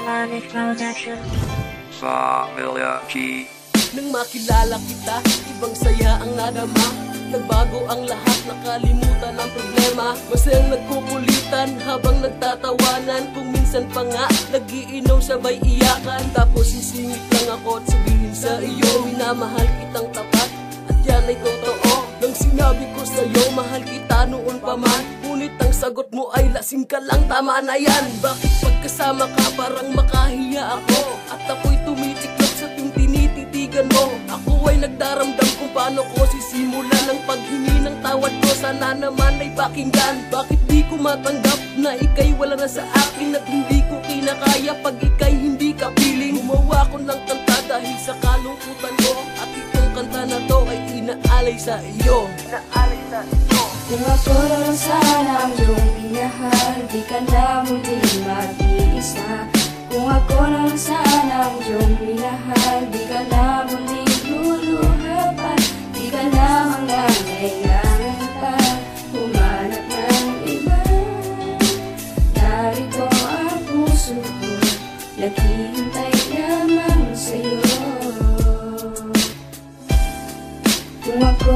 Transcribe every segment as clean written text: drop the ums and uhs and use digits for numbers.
Harmonic Production. Familia G. Nang makilala kita, ibang saya ang nadama. Nagbago ang lahat, nakalimutan ang problema. Masayang nagkukulitan habang nagtatawanan. Kung minsan pa nga, nagiinom sabay iyakan. Tapos sisingit lang ako at sabihin sa iyo, minamahal kitang tapat at yan ay totoo. Nang sinabi ko sa'yo, mahal kita noon pa man. Ngunit ang sagot mo ay lasing ka lang, tama na yan. Bakit pagkasama ka parang makahiya ako? At ako'y tumitiklop sa tuwing tinititigan mo. Ako ay nagdaramdam kung paano ko sisimulan ang paghingi ng tawad ko. Sana naman ay pakinggan. Bakit di ko matanggap na ika'y wala na sa akin at hindi ko kinakaya pag ika'y hindi kapiling? Gumawa ko ng kanta dahil sa kalungkutan ko, at itong kanta na to ay inaalay sa iyo. Inaalay sa iyo. Kung ako na lang sana ang iyong minahal, di ka na muling mag-iisa. Kung ako na lang sana ang iyong minahal, di ka na muling luluha pa. Di ka na mangangailangan pa humanap ng iba. Narito ang puso ko, naghihintay lamang sa'yo. Kung ako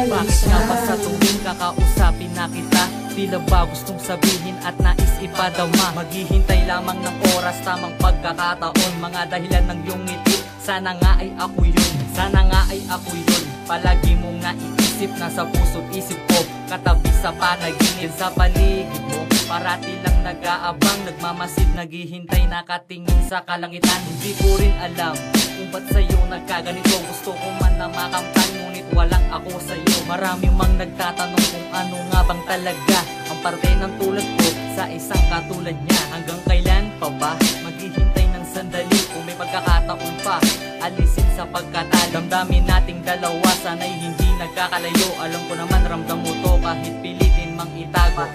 bakit nga ba sa tuwing kakausapin na kita, tila ba gustong sabihin at nais ipadama? Maghihintay lamang ng oras, tamang pagkakataon. Mga dahilan ng iyong ngiti, sana nga ay ako yun. Sana nga ay ako yun. Palagi mong naiisip, nasa puso't isip ko, katabi sa panaginip. Sa paligid mo, parati lang nag-aabang, nagmamasid, naghihintay, nakatingin sa kalangitan. Hindi ko rin alam kung ba't sa'yo nagkaganito. Gusto ko man na makamtan, ngunit walang ako sa'yo. Marami mang nagtatanong kung ano nga bang talaga ang parte ng tulad ko sa isang katulad niya. Hanggang kailan pa ba maghihintay ng sandali? Kung may pagkakataon pa, alisin sa pagkatal. Damdamin nating dalawa, sana'y hindi nagkakalayo. Alam ko naman ramdam mo to kahit pilitin mang itago.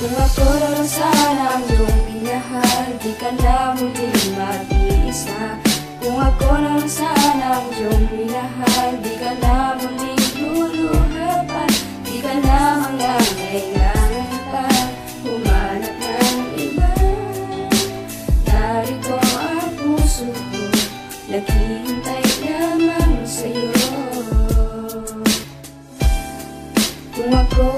Kung ako na lang sana ang iyong minahal, di ka na muling mag-iisa. Kung ako na lang sana ang iyong minahal, di ka na muling luluha pa. Di ka na mangangailangan pa humanap ng iba. Narito ang puso ko, naghihintay lamang sa'yo. Kung ako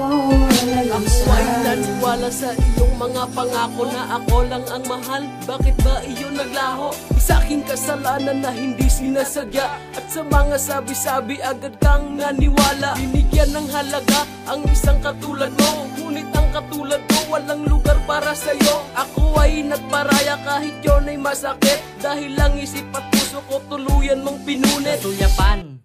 na lang Ako ay naniwala sa iyong mga pangako na ako lang ang mahal. Bakit ba iyon naglaho? Sa aking kasalanan na hindi sinasadya, at sa mga sabi-sabi agad kang naniwala. Binigyan ng halaga ang isang katulad mo, ngunit ang katulad mo walang lugar para sa'yo. Ako ay nagparaya kahit yun ay masakit, dahil lang isip at puso ko tuluyan mong pinunit. Suyapan,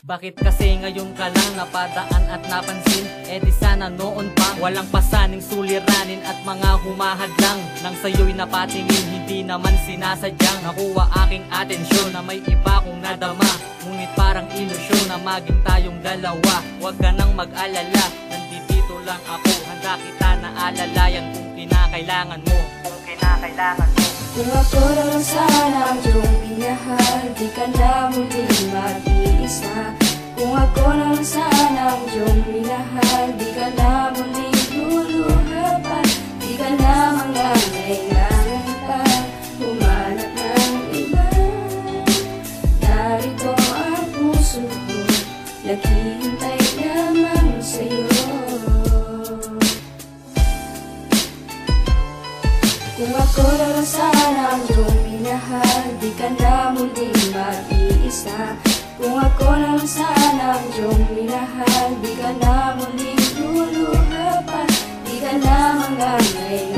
bakit kasi ngayon ka lang napadaan at napansin? Eh di sana noon pa, walang pasaning suliranin at mga humahadlang. Nang sa'yo'y napatingin, hindi naman sinasadyang nakuha aking atensyon na may iba kong nadama. Ngunit parang ilusyon na maging tayong dalawa. Huwag ka nang mag-alala, nandito lang ako. Handa kita na alalayan kung kinakailangan mo. Kung kinakailangan mo. Kung ako na lang sana ang iyong minahal, di ka na muling mag-iisa. Kung ako na lang sana ang iyong minahal, di ka na muling luluha pa. Di ka na mangangailangan pa humanap ng iba. Narito ang puso ko, naghihintay lamang sa'yo. Kung ako na lang sana ang iyong minahal, di ka na muling mag-iisa. Kung ako na lang sana ang iyong minahal, di ka na muling luluha pa. Di ka na mangangailangan